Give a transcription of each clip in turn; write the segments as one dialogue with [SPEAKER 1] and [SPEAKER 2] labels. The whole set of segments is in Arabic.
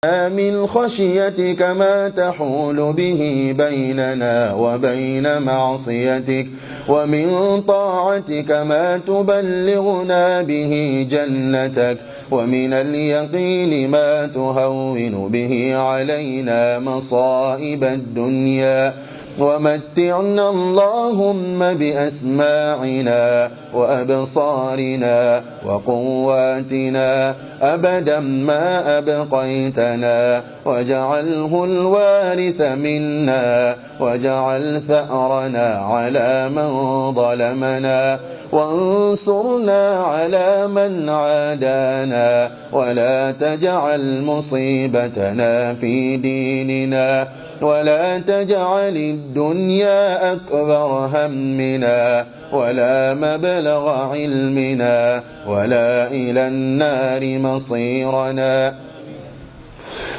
[SPEAKER 1] من خشيتك ما تحول به بيننا وبين معصيتك، ومن طاعتك ما تبلغنا به جنتك، ومن اليقين ما تهون به علينا مصائب الدنيا، ومتعنا اللهم بأسماعنا وأبصارنا وقواتنا أبدا ما أبقيتنا، واجعله الوارث منا، واجعل ثأرنا على من ظلمنا، وانصرنا على من عادانا، ولا تجعل مصيبتنا في ديننا، ولا تجعل الدنيا أكبر همنا ولا مبلغ علمنا ولا إلى النار مصيرنا،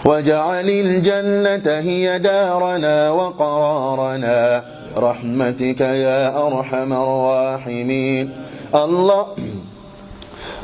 [SPEAKER 1] واجعل الجنة هي دارنا وقرارنا برحمتك يا أرحم الراحمين.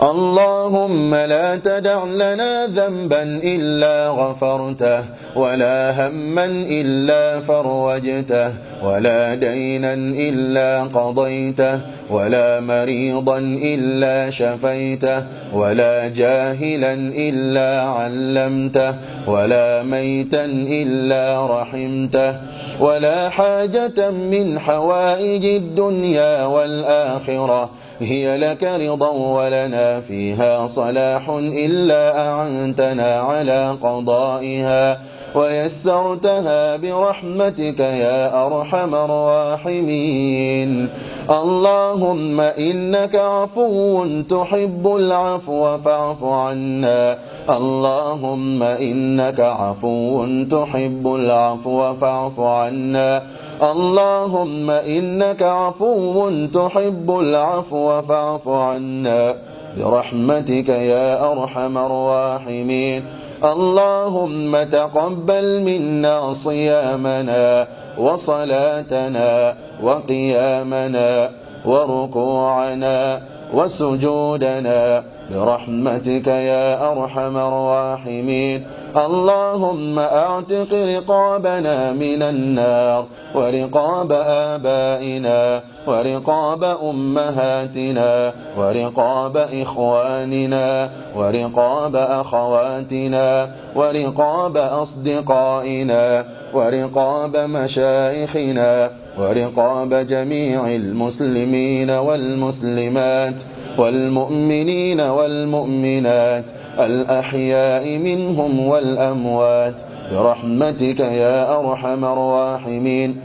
[SPEAKER 1] اللهم لا تدع لنا ذنبا إلا غفرته، ولا هما إلا فرجته، ولا دينا إلا قضيته، ولا مريضا إلا شفيته، ولا جاهلا إلا علمته، ولا ميتا إلا رحمته، ولا حاجة من حوائج الدنيا والآخرة هي لك رضا ولنا فيها صلاح إلا أعنتنا على قضائها ويسرتها برحمتك يا أرحم الراحمين. اللهم إنك عفو تحب العفو فاعف عنا. اللهم إنك عفو تحب العفو فاعف عنا. اللهم إنك عفو تحب العفو فاعف عنا برحمتك يا أرحم الراحمين. اللهم تقبل منا صيامنا وصلاتنا وقيامنا وركوعنا وسجودنا برحمتك يا أرحم الراحمين. اللهم أعتق رقابنا من النار ورقاب آبائنا ورقاب أمهاتنا ورقاب إخواننا ورقاب أخواتنا ورقاب أصدقائنا ورقاب مشايخنا ورقاب جميع المسلمين والمسلمات والمؤمنين والمؤمنات الأحياء منهم والأموات برحمتك يا أرحم الراحمين.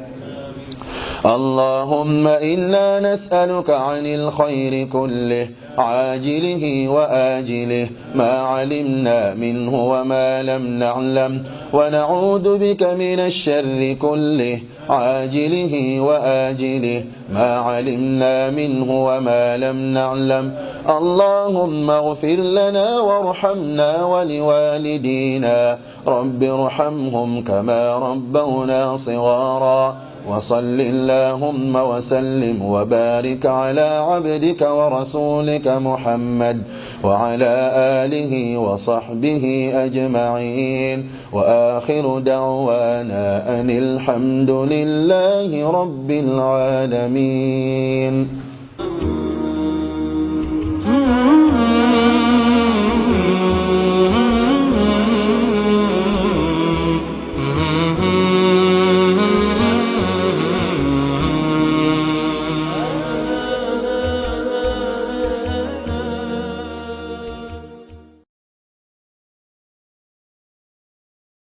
[SPEAKER 1] اللهم إنا نسألك عن الخير كله عاجله وآجله ما علمنا منه وما لم نعلم، ونعوذ بك من الشر كله عاجله وآجله ما علمنا منه وما لم نعلم. اللهم اغفر لنا وارحمنا ولوالدينا، رب ارحمهم كما ربونا صغارا. وصل اللهم وسلم وبارك على عبدك ورسولك محمد وعلى آله وصحبه أجمعين، وآخر دعوانا أن الحمد لله رب العالمين.